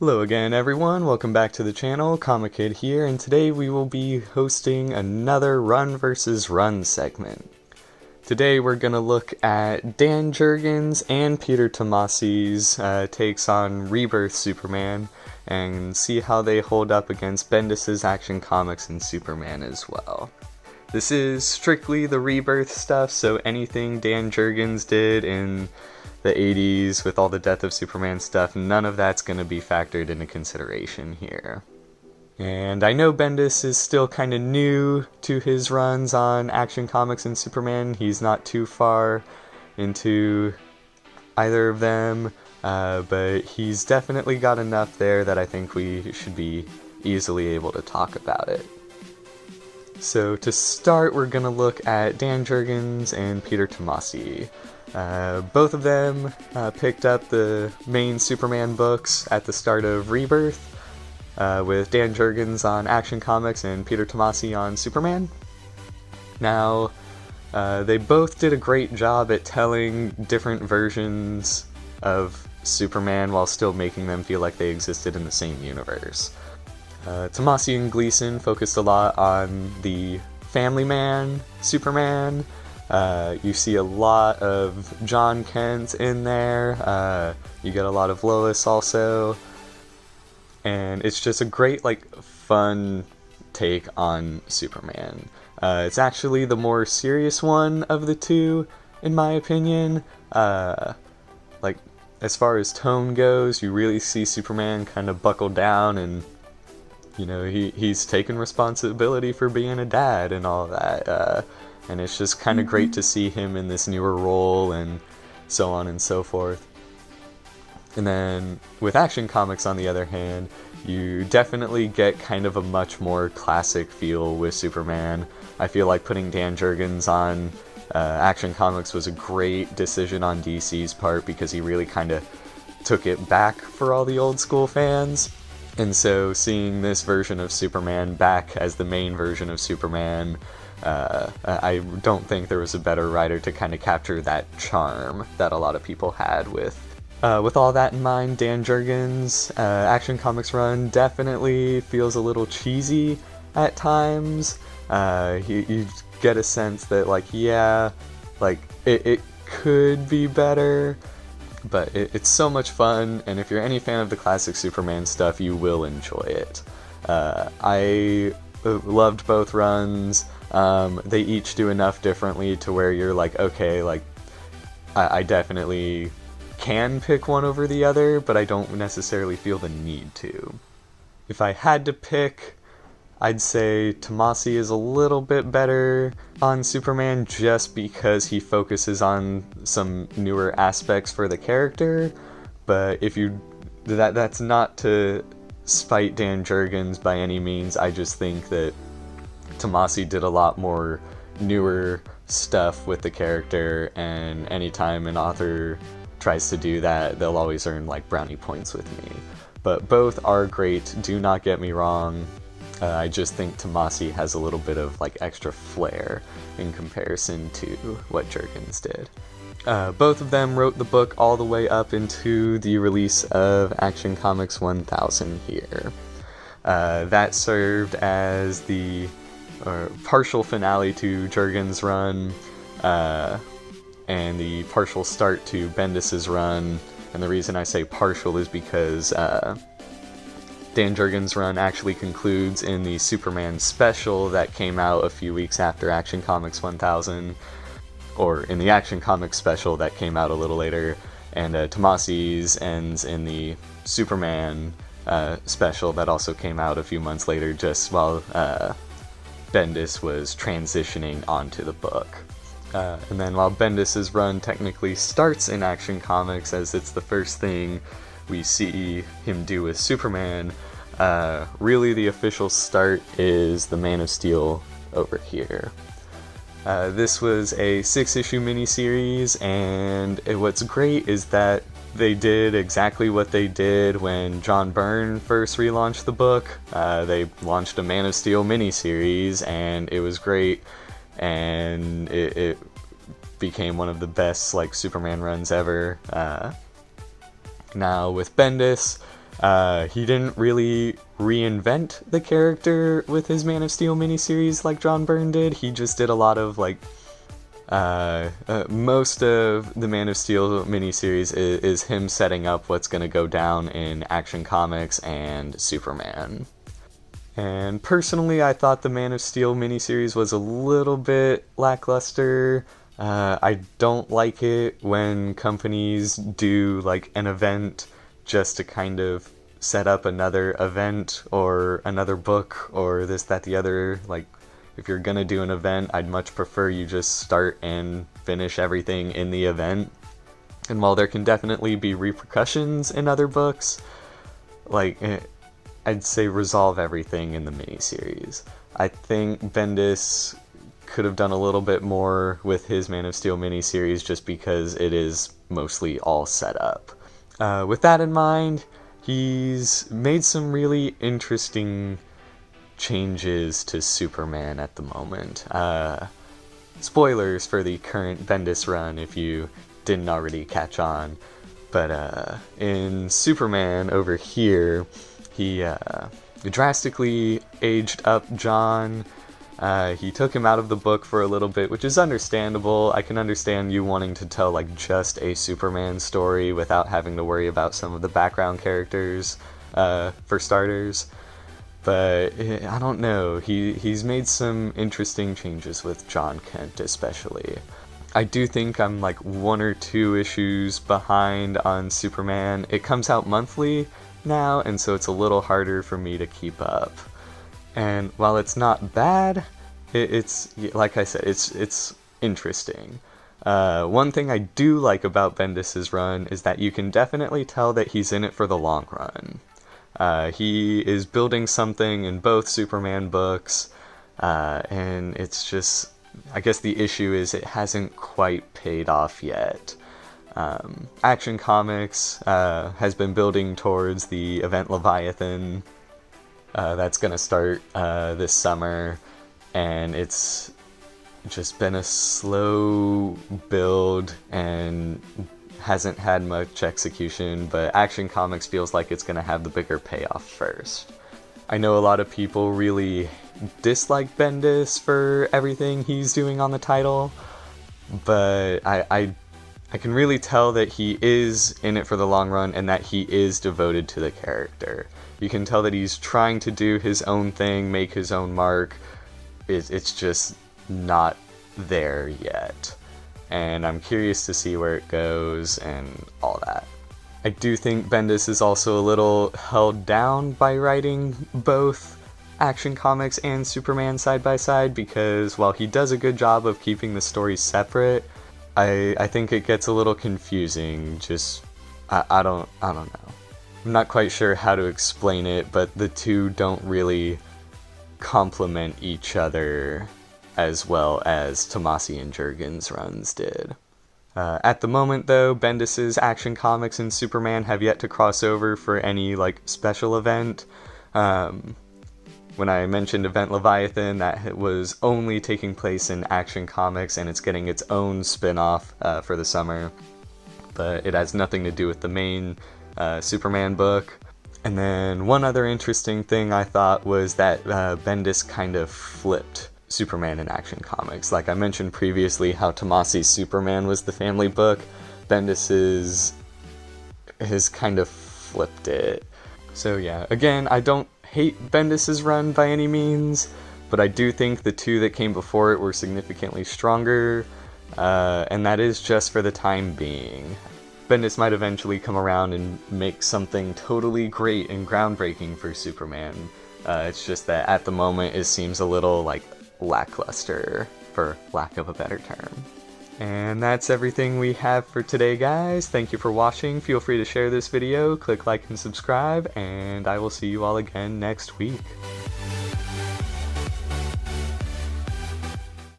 Hello again everyone, welcome back to the channel, Comic Kid here, and today we will be hosting another Run vs. Run segment. Today we're going to look at Dan Jurgens and Peter Tomasi's takes on Rebirth Superman, and see how they hold up against Bendis' Action Comics and Superman as well. This is strictly the Rebirth stuff, so anything Dan Jurgens did in the 80s with all the Death of Superman stuff, none of that's going to be factored into consideration here. And I know Bendis is still kind of new to his runs on Action Comics and Superman. He's not too far into either of them, but he's definitely got enough there that I think we should be easily able to talk about it. So to start, we're going to look at Dan Jurgens and Peter Tomasi. Both of them picked up the main Superman books at the start of Rebirth, with Dan Jurgens on Action Comics and Peter Tomasi on Superman. Now, they both did a great job at telling different versions of Superman while still making them feel like they existed in the same universe. Tomasi and Gleason focused a lot on the family man Superman. You see a lot of John Kent in there. You get a lot of Lois also. And it's just a great, fun take on Superman. It's actually the more serious one of the two, in my opinion. As far as tone goes, you really see Superman kind of buckle down and, he's taken responsibility for being a dad and all that. And it's just kind of great to see him in this newer role and so on and so forth. And then with Action Comics, on the other hand, you definitely get kind of a much more classic feel with Superman. I feel like putting Dan Jurgens on Action Comics was a great decision on DC's part, because he really kind of took it back for all the old school fans. And so seeing this version of Superman back as the main version of Superman, I don't think there was a better writer to kind of capture that charm that a lot of people had with. With all that in mind, Dan Jurgens' Action Comics run definitely feels a little cheesy at times. You get a sense that, it could be better, but it's so much fun, and if you're any fan of the classic Superman stuff, you will enjoy it. I loved both runs. They each do enough differently to where you're like, okay, I definitely can pick one over the other, but I don't necessarily feel the need to. If I had to pick, I'd say Tomasi is a little bit better on Superman just because he focuses on some newer aspects for the character, but that's not to spite Dan Jurgens by any means. I just think that Tomasi did a lot more newer stuff with the character, and anytime an author tries to do that, they'll always earn brownie points with me. But both are great, do not get me wrong. I just think Tomasi has a little bit of extra flair in comparison to what Jurgens did. Both of them wrote the book all the way up into the release of Action Comics 1000 here. That served as the partial finale to Jurgens' run, and the partial start to Bendis' run. And the reason I say partial is because Dan Jurgens' run actually concludes in the Superman special that came out a few weeks after Action Comics 1000, or in the Action Comics special that came out a little later, and Tomasi's ends in the Superman special that also came out a few months later, just while Bendis was transitioning onto the book. And then while Bendis' run technically starts in Action Comics, as it's the first thing we see him do with Superman, really the official start is the Man of Steel over here. This was a 6-issue miniseries, and what's great is that they did exactly what they did when John Byrne first relaunched the book. They launched a Man of Steel miniseries, and it was great, and it became one of the best Superman runs ever. Now with Bendis, He didn't really reinvent the character with his Man of Steel miniseries like John Byrne did. He just did a lot of like most of the Man of Steel miniseries is him setting up what's going to go down in Action Comics and Superman. And personally, I thought the Man of Steel miniseries was a little bit lackluster. I don't like it when companies do like an event just to kind of set up another event or another book or this, that, the other. Like, if you're gonna do an event, I'd much prefer you just start and finish everything in the event. And while there can definitely be repercussions in other books, like, I'd say resolve everything in the miniseries. I think Bendis could have done a little bit more with his Man of Steel miniseries just because it is mostly all set up. With that in mind, he's made some really interesting changes to Superman at the moment. Spoilers for the current Bendis run if you didn't already catch on. But in Superman over here, he drastically aged up John. He took him out of the book for a little bit, which is understandable. I can understand you wanting to tell like just a Superman story without having to worry about some of the background characters, for starters. But I don't know, he's made some interesting changes with John Kent especially. I do think I'm like 1 or 2 issues behind on Superman. It comes out monthly now, and so it's a little harder for me to keep up. And while it's not bad, it's like I said, it's interesting. One thing I do like about Bendis's run is that you can definitely tell that he's in it for the long run. He is building something in both Superman books, and it's just, I guess the issue is it hasn't quite paid off yet. Action Comics has been building towards the event Leviathan that's going to start this summer, and it's just been a slow build and hasn't had much execution, but Action Comics feels like it's going to have the bigger payoff first. I know a lot of people really dislike Bendis for everything he's doing on the title, but I can really tell that he is in it for the long run and that he is devoted to the character. You can tell that he's trying to do his own thing, make his own mark. It's just not there yet. And I'm curious to see where it goes and all that. I do think Bendis is also a little held down by writing both Action Comics and Superman side by side, because while he does a good job of keeping the stories separate, I think it gets a little confusing. Just I don't know. I'm not quite sure how to explain it, but the two don't really complement each other as well as Tomasi and Jurgens runs did. At the moment, though, Bendis's Action Comics and Superman have yet to cross over for any like special event. When I mentioned Event Leviathan, that was only taking place in Action Comics, and it's getting its own spin-off for the summer. But it has nothing to do with the main Superman book. And then one other interesting thing I thought was that Bendis kind of flipped Superman in Action Comics. Like I mentioned previously how Tomasi's Superman was the family book, Bendis's has kind of flipped it. So yeah, again, I don't hate Bendis's run by any means, but I do think the two that came before it were significantly stronger, and that is just for the time being. Bendis might eventually come around and make something totally great and groundbreaking for Superman. It's just that at the moment it seems a little like lackluster, for lack of a better term. And that's everything we have for today, guys. Thank you for watching. Feel free to share this video, click like and subscribe, and I will see you all again next week.